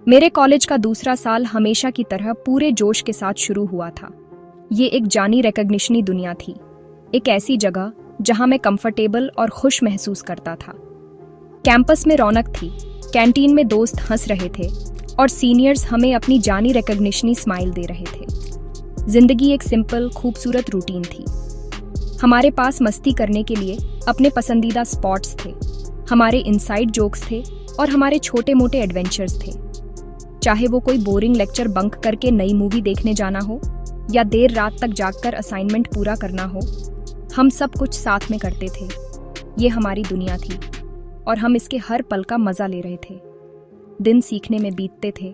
मेरे कॉलेज का दूसरा साल हमेशा की तरह पूरे जोश के साथ शुरू हुआ था। ये एक जानी रिकॉग्निशनी दुनिया थी, एक ऐसी जगह जहां मैं कंफर्टेबल और खुश महसूस करता था। कैंपस में रौनक थी, कैंटीन में दोस्त हंस रहे थे और सीनियर्स हमें अपनी जानी रिकॉग्निशनी स्माइल दे रहे थे। जिंदगी एक सिंपल, खूबसूरत रूटीन थी। हमारे पास मस्ती करने के लिए अपने पसंदीदा स्पॉट्स थे, हमारे इनसाइड जोक्स थे और हमारे छोटे मोटे एडवेंचर्स थे। चाहे वो कोई बोरिंग लेक्चर बंक करके नई मूवी देखने जाना हो या देर रात तक जागकर असाइनमेंट पूरा करना हो, हम सब कुछ साथ में करते थे। ये हमारी दुनिया थी और हम इसके हर पल का मजा ले रहे थे। दिन सीखने में बीतते थे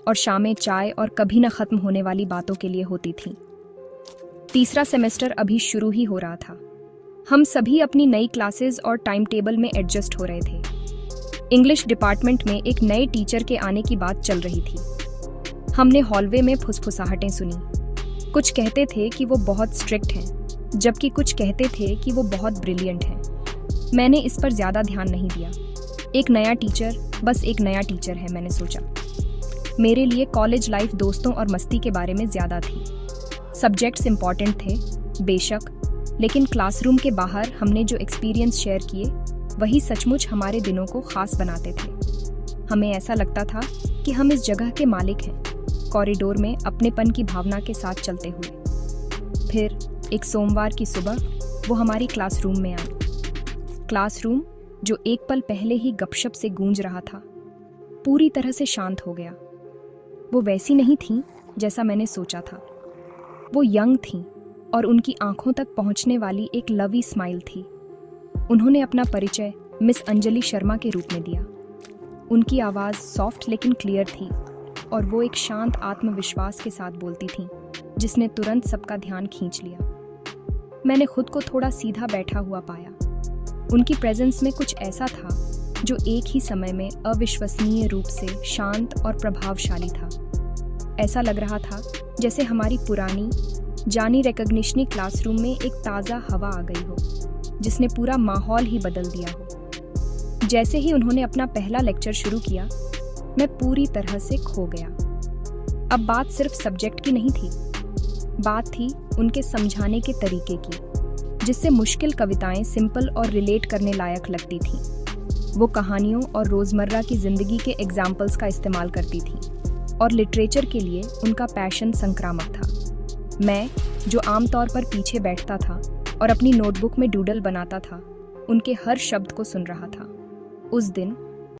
और शामें चाय और कभी न खत्म होने वाली बातों के लिए होती थीं। तीसरा सेमेस्टर अभी शुरू ही हो रहा था। हम सभी अपनी नई क्लासेस और टाइम टेबल में एडजस्ट हो रहे थे। इंग्लिश डिपार्टमेंट में एक नए टीचर के आने की बात चल रही थी। हमने हॉलवे में फुसफुसाहटें सुनी। कुछ कहते थे कि वो बहुत स्ट्रिक्ट हैं, जबकि कुछ कहते थे कि वो बहुत ब्रिलियंट हैं। मैंने इस पर ज़्यादा ध्यान नहीं दिया। एक नया टीचर, बस एक नया टीचर है, मैंने सोचा। मेरे लिए कॉलेज लाइफ दोस्तों और मस्ती के बारे में ज़्यादा थी। सब्जेक्ट्स इम्पॉर्टेंट थे, बेशक, लेकिन क्लासरूम के बाहर हमने जो एक्सपीरियंस शेयर किए वही सचमुच हमारे दिनों को खास बनाते थे। हमें ऐसा लगता था कि हम इस जगह के मालिक हैं, कॉरिडोर में अपनेपन की भावना के साथ चलते हुए। फिर एक सोमवार की सुबह वो हमारी क्लासरूम में आई। क्लासरूम जो एक पल पहले ही गपशप से गूंज रहा था, पूरी तरह से शांत हो गया। वो वैसी नहीं थी जैसा मैंने सोचा था। वो यंग थीं और उनकी आंखों तक पहुंचने वाली एक लवी स्माइल थी। उन्होंने अपना परिचय मिस अंजलि शर्मा के रूप में दिया। उनकी आवाज़ सॉफ्ट लेकिन क्लियर थी और वो एक शांत आत्मविश्वास के साथ बोलती थीं, जिसने तुरंत सबका ध्यान खींच लिया। मैंने खुद को थोड़ा सीधा बैठा हुआ पाया। उनकी प्रेजेंस में कुछ ऐसा था जो एक ही समय में अविश्वसनीय रूप से शांत और प्रभावशाली था। ऐसा लग रहा था जैसे हमारी पुरानी जानी रिकॉग्निशनी क्लासरूम में एक ताज़ा हवा आ गई हो, जिसने पूरा माहौल ही बदल दिया हो। जैसे ही उन्होंने अपना पहला लेक्चर शुरू किया, मैं पूरी तरह से खो गया। अब बात सिर्फ सब्जेक्ट की नहीं थी, बात थी उनके समझाने के तरीके की, जिससे मुश्किल कविताएं सिंपल और रिलेट करने लायक लगती थीं। वो कहानियों और रोज़मर्रा की ज़िंदगी के एग्जाम्पल्स का इस्तेमाल करती थीं और लिटरेचर के लिए उनका पैशन संक्रामक था। मैं, जो आमतौर पर पीछे बैठता था और अपनी नोटबुक में डूडल बनाता था, उनके हर शब्द को सुन रहा था। उस दिन